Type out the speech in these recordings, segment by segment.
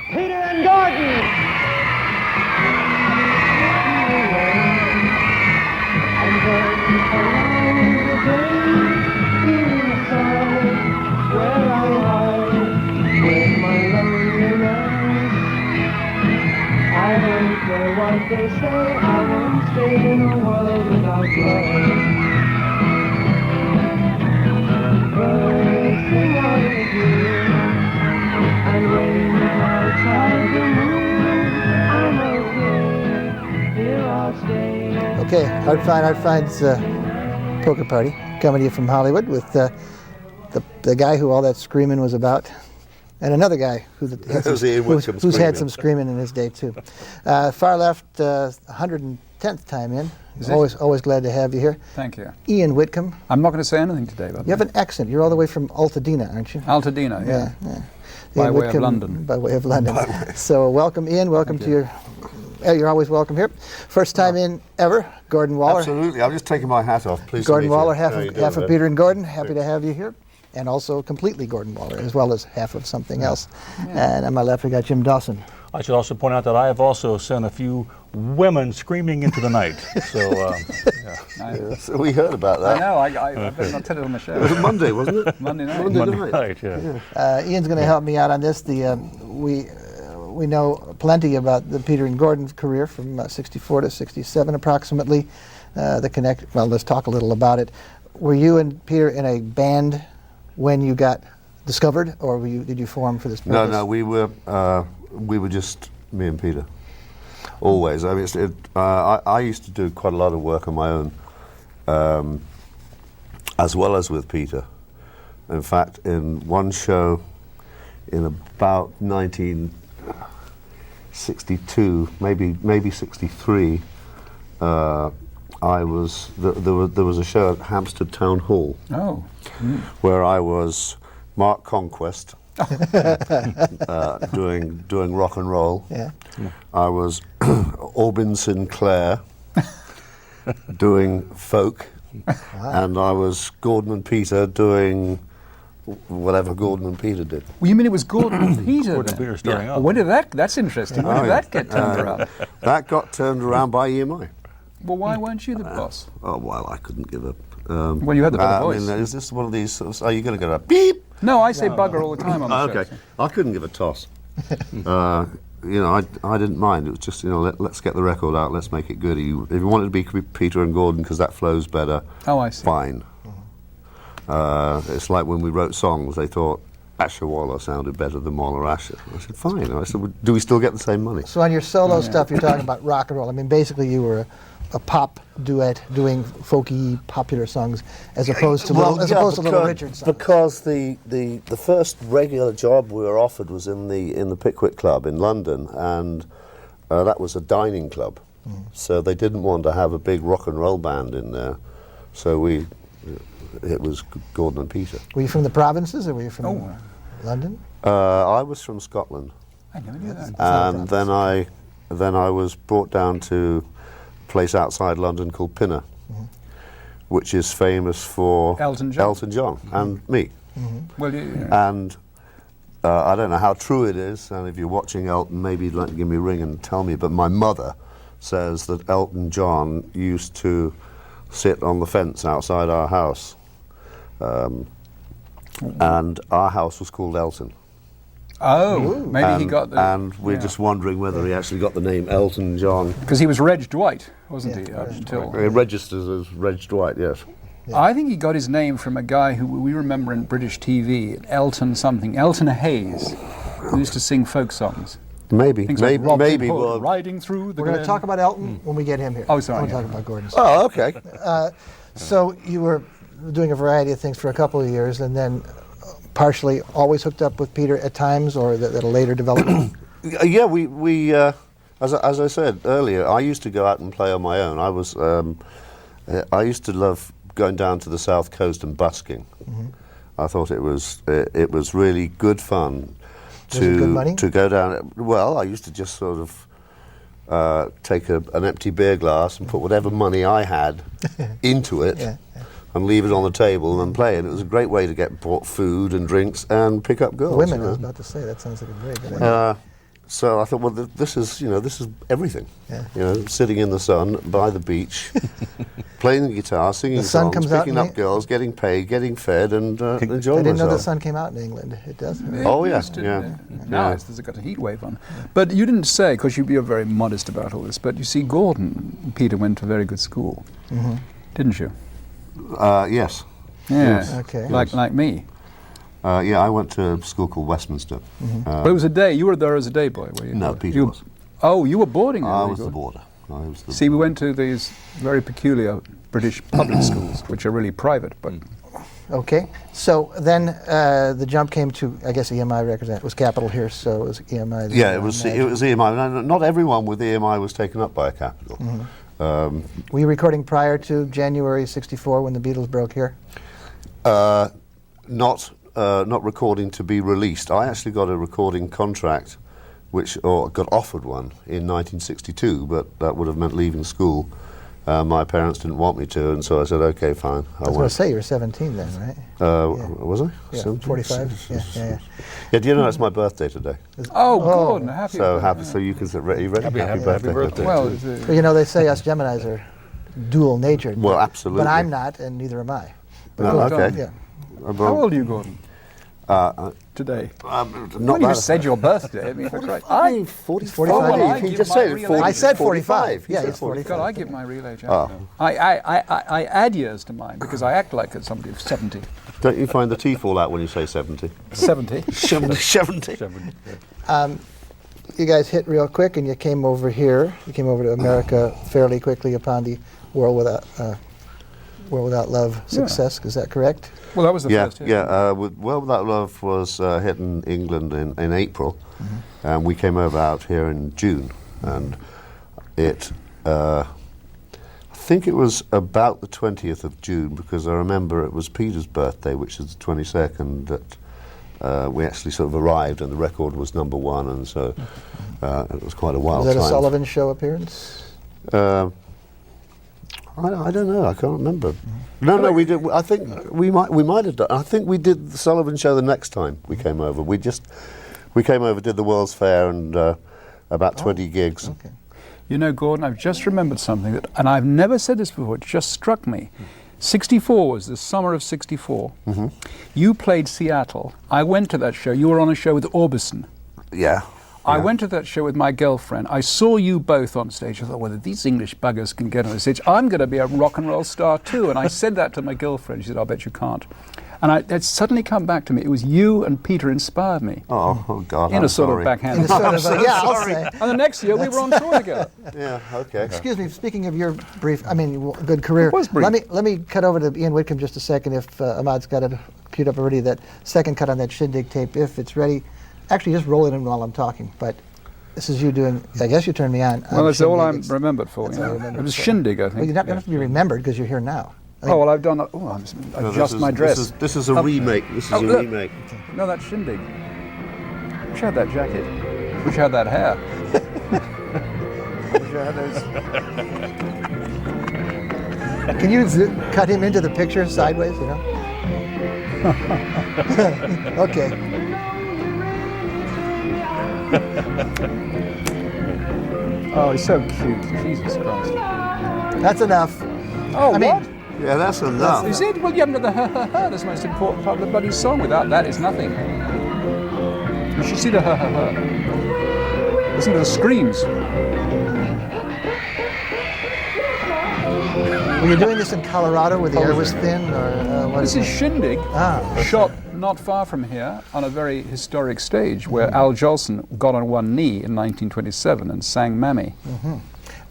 Peter and Gordon. And then along the day, inside, where I lie with my loneliness. I don't care what they say, I won't stay in a world without love. Birds sing out in the blue, and when outside the moon, I'm okay, here I'll stay. Okay, Art Fine's poker party, coming to you from Hollywood with the guy who all that screaming was about, and another guy who's had some screaming in his day too. Far left, 110th time in. Always glad to have you here. Thank you. Ian Whitcomb. I'm not going to say anything today about You have an accent. You're all the way from Altadena, aren't you? Altadena, yeah. By Ian way Whitcomb, of London. By way of London. So welcome, Ian. Welcome to your... You're always welcome here. First time in ever, Gordon Waller. Absolutely. I'm just taking my hat off, please. Gordon Waller, half of Peter and Gordon. Happy to have you here. And also completely Gordon Waller, as well as half of something else. Yeah. And on my left, we got Jim Dawson. I should also point out that I have also sent a few women screaming into the night. So, yeah, so we heard about that. I know. I better not tell it on the show. It was Monday, wasn't it? Monday night. Monday night. Yeah. Ian's going to help me out on this. We know plenty about the Peter and Gordon career from 64 to 67 approximately. Well, let's talk a little about it. Were you and Peter in a band when you got discovered, or did you form for this purpose? No, we were just me and Peter. Always. I mean, I used to do quite a lot of work on my own, as well as with Peter. In fact, in one show in about 1962, maybe 63, there was a show at Hampstead Town Hall. Oh. Where I was Mark Conquest. Doing rock and roll. Yeah. I was Aubin Sinclair doing folk. Wow. And I was Gordon and Peter doing whatever Gordon and Peter did. Well, you mean it was Gordon and Peter? Gordon and Peter starting up. When did that's interesting. When did that get turned around? That got turned around by EMI. Well, why weren't you the boss? Oh, well, I couldn't give a... well, you had the better voice. I mean, is this one of these sort of... Are you going to go a beep? No, I say bugger all the time on the show. Okay. I couldn't give a toss. I didn't mind. It was just, let's get the record out, let's make it good. If you wanted to be Peter and Gordon because that flows better, I see. Fine. It's like when we wrote songs, they thought Asher Waller sounded better than Waller Asher. I said, fine. I said, do we still get the same money? So on your solo stuff, you're talking about rock and roll. I mean, basically you were a pop duet doing folky, popular songs, as opposed to Little Richard songs. Because the first regular job we were offered was in the Pickwick Club in London, and that was a dining club. So they didn't want to have a big rock and roll band in there. So it was Gordon and Peter. Were you from the provinces, or were you from London? I was from Scotland. I never knew that. And then I was brought down to place outside London called Pinner, which is famous for Elton John and me. Well, and I don't know how true it is, and if you're watching Elton, maybe you'd like to give me a ring and tell me, but my mother says that Elton John used to sit on the fence outside our house, and our house was called Elton. Oh, maybe he got the... And we're just wondering whether he actually got the name Elton John. Because he was Reg Dwight, wasn't he? He registers as Reg Dwight, yes. Yeah. I think he got his name from a guy who we remember in British TV, Elton Hayes, who used to sing folk songs. Maybe. Well, riding through the... We're going to talk about Elton when we get him here. Oh, sorry. We'll talk about Gordon. Oh, okay. So you were doing a variety of things for a couple of years, and then partially always hooked up with Peter at times, or at a later development? Yeah, we as I said earlier, I used to go out and play on my own. I used to love going down to the south coast and busking. I thought it was really good fun to go down. Well, I used to just sort of take an empty beer glass and put whatever money I had into it. And leave it on the table and play, and it was a great way to get food and drinks and pick up girls. Women, I was about to say, that sounds like a great idea. So I thought, well, this is everything. Yeah. Sitting in the sun by the beach, playing the guitar, singing The sun songs, comes out picking in up girls, getting paid, getting fed, and I enjoying didn't know the myself. sun came out in England. It does. Oh, yeah, Used to, yeah. Now Yeah. there's got a heat wave on. But you didn't say, because you're very modest about all this, but you see, Gordon, Peter went to a very good school, didn't you? Yes. Yeah. Okay. Like me. Yeah, I went to a school called Westminster. But it was a day. You were there as a day boy, were you? No, Peter was. Oh, you were boarding there. I were was you? the boarder. See, we went to these very peculiar British public schools, which are really private, but Okay. So then the jump came to, I guess, EMI records. It was Capitol here, so it was EMI. Yeah, it was EMI. No, not everyone with EMI was taken up by a Capitol. Were you recording prior to January '64 when the Beatles broke here? Not recording to be released. I actually got a recording contract, or got offered one in 1962, but that would have meant leaving school. My parents didn't want me to, and so I said, okay, fine. I was going to say, you were 17 then, right? Yeah. Was I? Yeah, 17? 45. Yeah. Yeah, do you know it's my birthday today? oh, Gordon, happy. So happy. So you can say, you ready? Happy birthday. Well, But you know, they say us Geminis are dual-natured. Well, but- absolutely. But I'm not, and neither am I. No, Well okay. done. Yeah. how old are you, Gordon? Not Today? bad. Well, you just said your birthday. I mean, for Christ. 45. Well, I He give just my said real 40. age. I said 45. 45. He Yeah, said it's 45. God, I give my real age. Oh. I add years to mine because I act like somebody of 70. Don't you find the T fall out when you say 70? 70. 70. You guys hit real quick, and you came over here. You came over to America fairly quickly upon the World Without Love success. Is that correct? Well, that was the first hit. Well Without Love was hit in England in April, and we came over out here in June, and it. I think it was about the 20th of June, because I remember it was Peter's birthday, which is the 22nd, that we actually sort of arrived, and the record was #1, and so it was quite a wild Was that time. a Sullivan Show appearance? I don't know. I can't remember. No, we did. I think we might have done. I think we did the Sullivan Show the next time we came over. We came over, did the World's Fair, and about 20 gigs. Okay. You know, Gordon, I've just remembered something that, and I've never said this before, it just struck me. 64 was the summer of 64. You played Seattle. I went to that show. You were on a show with Orbison. Yeah. I went to that show with my girlfriend. I saw you both on stage. I thought, well, if these English buggers can get on the stage, I'm going to be a rock and roll star too. And I said that to my girlfriend. She said, I'll bet you can't. And it's suddenly come back to me. It was you and Peter inspired me. Oh God. In I'm a sort sorry. of backhand. In a sort of so yeah, I'll sorry. say. And the next year we were on tour together. Yeah. Okay. Excuse me. Speaking of your good career, It was brief. let me cut over to Ian Whitcomb just a second. If Ahmad's got it queued up already, that second cut on that Shindig tape, if it's ready, actually just roll it in while I'm talking. But this is you doing. I guess you turned me on. Well, that's all I'm Shindig. remembered for. That's You all I know. remember It was for. Shindig, I Well, think. you don't have to be remembered because you're here now. Oh, well, I've done that. Oh, No, adjust my dress. This is a remake. This is a look. remake. No, that's Shindig. Wish I had that jacket. Wish I had that hair. Wish I had those. Can you cut him into the picture sideways? You know. Okay. Oh, he's so cute. Jesus Christ. That's enough. Oh, I mean- what? Yeah, that's enough. Is it? Well, you haven't got the ha-ha-ha. That's the most important part of the bloody song. Without that, it's nothing. You should see the ha-ha-ha. Listen to the screams. Were you doing this in Colorado where the air was thin, or what? This is Shindig, Ah. shot not far from here on a very historic stage where Al Jolson got on one knee in 1927 and sang Mammy.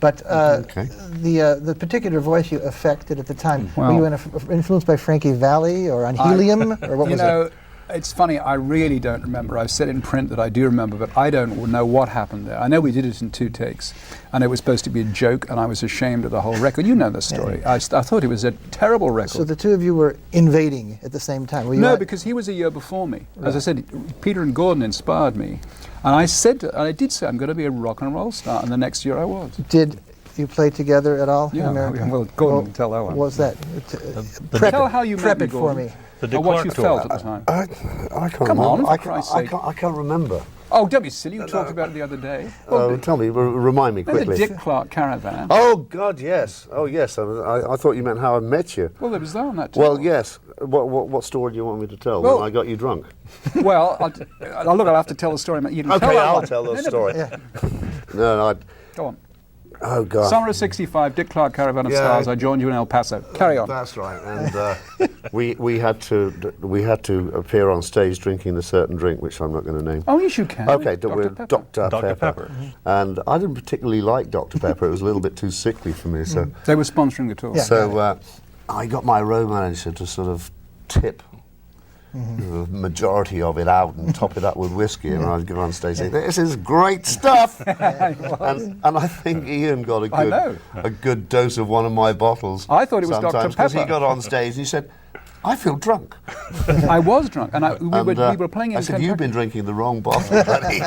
But Okay. the particular voice you affected at the time, were Well- you influenced by Frankie Valli or on helium, or what You was know, it? it's funny, I really don't remember. I've said in print that I do remember, but I don't know what happened there. I know we did it in 2 takes, and it was supposed to be a joke, and I was ashamed of the whole record. You know the story. I thought it was a terrible record. So the two of you were invading at the same time. Were you No, at- because he was a year before me. As I said, Peter and Gordon inspired me. And I did say I'm going to be a rock and roll star, and the next year I was. Did you play together at all in Yeah, America? well, Gordon can tell that one. What was that? Tell how you prep met me, it for Gordon. me. The Or what you Clark tour. felt at the time. I can't Come on, remember. for I Christ's can't, sake. I can't remember. Oh, don't be silly. You talked about it the other day. Oh, tell me, remind me The quickly. Dick Clark caravan. Oh, God, yes. Oh, yes. I thought you meant how I met you. Well, there was that on that too. Well, yes. What story do you want me to tell? Well- when I got you drunk? Well, look, I'll have to tell the story. You can Okay, tell that I'll one. tell the No, story. Yeah. No, Go on. oh, God. Summer of '65, Dick Clark Caravan of Yeah. Stars. I joined you in El Paso. Carry on. That's right. And we had to appear on stage drinking a certain drink, which I'm not going to name. Oh, yes, you can. Okay, Dr. Pepper. Dr. Dr. Pepper. Pepper. And I didn't particularly like Dr. Pepper. It was a little bit too sickly for me. So, They were sponsoring the tour. Yeah. so I got my road manager to sort of tip the majority of it out and top it up with whiskey, and I'd go on stage and say, "This is great stuff." and I think Ian got I know. a good dose of one of my bottles. I thought it was Dr. sometimes, 'cause he Pepper. got on stage and he said, "I feel drunk." I was drunk, and we were playing in I said, Kentucky. "You've been drinking the wrong bottle, buddy."